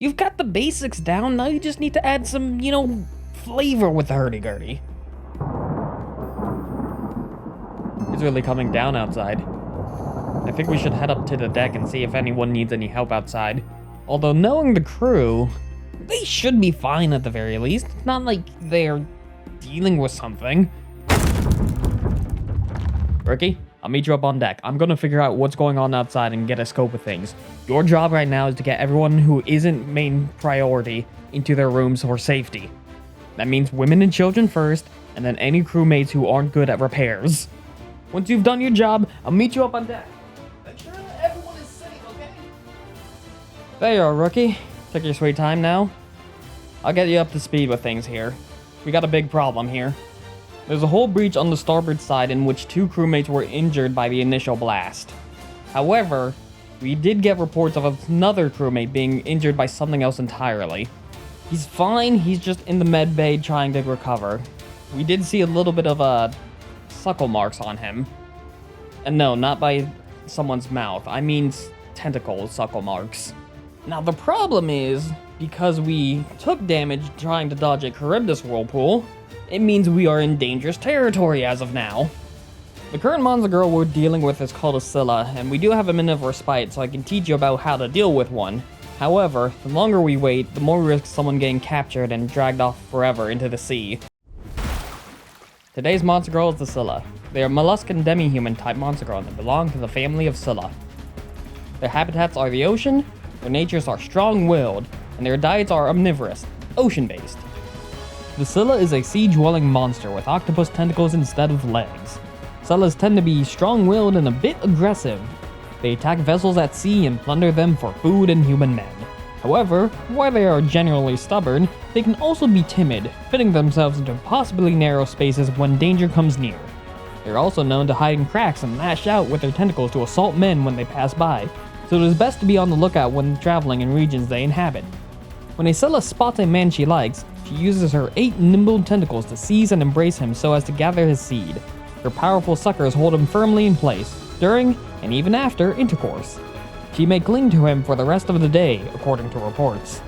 You've got the basics down, now you just need to add some, flavor with the hurdy-gurdy. It's really coming down outside. I think we should head up to the deck and see if anyone needs any help outside. Although knowing the crew, they should be fine at the very least. It's not like they're dealing with something. Rookie, I'll meet you up on deck. I'm gonna figure out what's going on outside and get a scope of things. Your job right now is to get everyone who isn't main priority into their rooms for safety. That means women and children first, and then any crewmates who aren't good at repairs. Once you've done your job, I'll meet you up on deck. Make sure that everyone is safe, okay? There you are, Rookie. Take your sweet time now. I'll get you up to speed with things here. We got a big problem here. There's a hull breach on the starboard side in which 2 crewmates were injured by the initial blast. However, we did get reports of another crewmate being injured by something else entirely. He's fine, he's just in the med bay trying to recover. We did see a little bit of suckle marks on him. And no, not by someone's mouth. I mean tentacles, suckle marks. Now the problem is, because we took damage trying to dodge a Charybdis whirlpool, it means we are in dangerous territory as of now. The current monster girl we're dealing with is called a Scylla, and we do have a minute of respite so I can teach you about how to deal with one. However, the longer we wait, the more risk someone getting captured and dragged off forever into the sea. Today's monster girl is the Scylla. They are molluscan demi-human type monster girl that belong to the family of Scylla. Their habitats are the ocean, their natures are strong-willed, and their diets are omnivorous, ocean-based. The Scylla is a sea-dwelling monster with octopus tentacles instead of legs. Scyllas tend to be strong-willed and a bit aggressive. They attack vessels at sea and plunder them for food and human men. However, while they are generally stubborn, they can also be timid, fitting themselves into possibly narrow spaces when danger comes near. They're also known to hide in cracks and lash out with their tentacles to assault men when they pass by, so it is best to be on the lookout when traveling in regions they inhabit. When a Scylla spots a man she likes, she uses her 8 nimble tentacles to seize and embrace him so as to gather his seed. Her powerful suckers hold him firmly in place, during and even after intercourse. She may cling to him for the rest of the day, according to reports.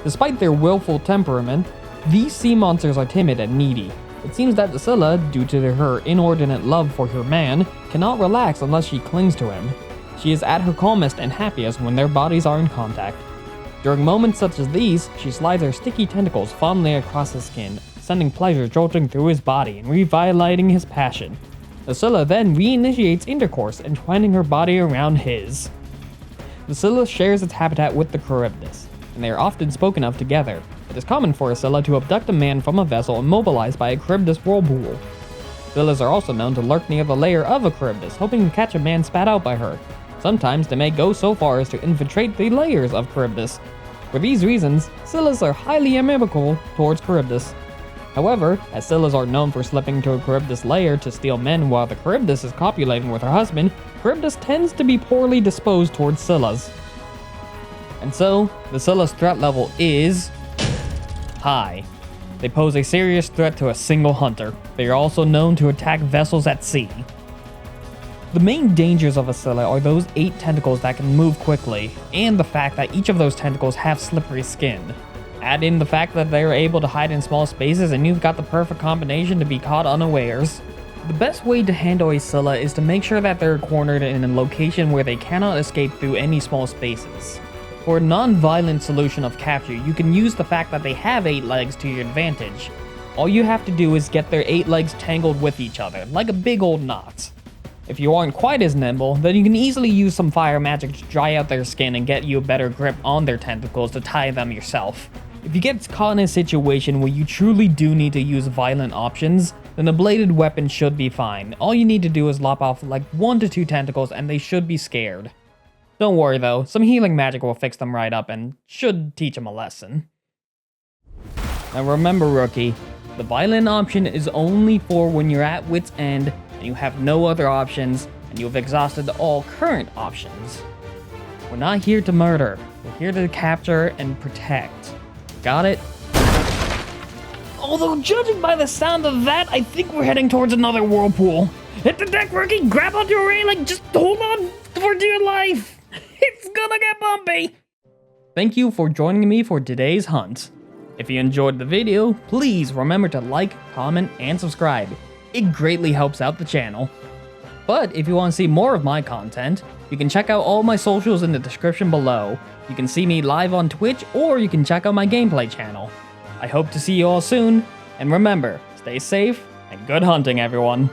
Despite their willful temperament, these sea monsters are timid and needy. It seems that the Scylla, due to her inordinate love for her man, cannot relax unless she clings to him. She is at her calmest and happiest when their bodies are in contact. During moments such as these, she slides her sticky tentacles fondly across his skin, sending pleasure jolting through his body and revitalizing his passion. The Scylla then reinitiates intercourse, entwining her body around his. The Scylla shares its habitat with the Charybdis, and they are often spoken of together. It is common for a Scylla to abduct a man from a vessel immobilized by a Charybdis whirlpool. Scyllas are also known to lurk near the lair of a Charybdis, hoping to catch a man spat out by her. Sometimes they may go so far as to infiltrate the layers of Charybdis. For these reasons, Scyllas are highly amicable towards Charybdis. However, as Scyllas are known for slipping to a Charybdis lair to steal men while the Charybdis is copulating with her husband, Charybdis tends to be poorly disposed towards Scyllas. And so, the Scyllas threat level is high. They pose a serious threat to a single hunter. They are also known to attack vessels at sea. The main dangers of a Scylla are those 8 tentacles that can move quickly, and the fact that each of those tentacles have slippery skin. Add in the fact that they are able to hide in small spaces and you've got the perfect combination to be caught unawares. The best way to handle a Scylla is to make sure that they're cornered in a location where they cannot escape through any small spaces. For a non-violent solution of capture, you can use the fact that they have 8 legs to your advantage. All you have to do is get their 8 legs tangled with each other, like a big old knot. If you aren't quite as nimble, then you can easily use some fire magic to dry out their skin and get you a better grip on their tentacles to tie them yourself. If you get caught in a situation where you truly do need to use violent options, then a bladed weapon should be fine. All you need to do is lop off like 1 to 2 tentacles and they should be scared. Don't worry though, some healing magic will fix them right up and should teach them a lesson. Now remember, Rookie, the violent option is only for when you're at wit's end and you have no other options and you've exhausted all current options. We're not here to murder, we're here to capture and protect. Got it? Although judging by the sound of that, I think we're heading towards another whirlpool. Hit the deck, Rookie, grab onto your railing, just hold on for dear life. It's gonna get bumpy. Thank you for joining me for today's hunt. If you enjoyed the video, please remember to like, comment, and subscribe. It greatly helps out the channel. But if you want to see more of my content, you can check out all my socials in the description below. You can see me live on Twitch, or you can check out my gameplay channel. I hope to see you all soon, and remember, stay safe and good hunting, everyone.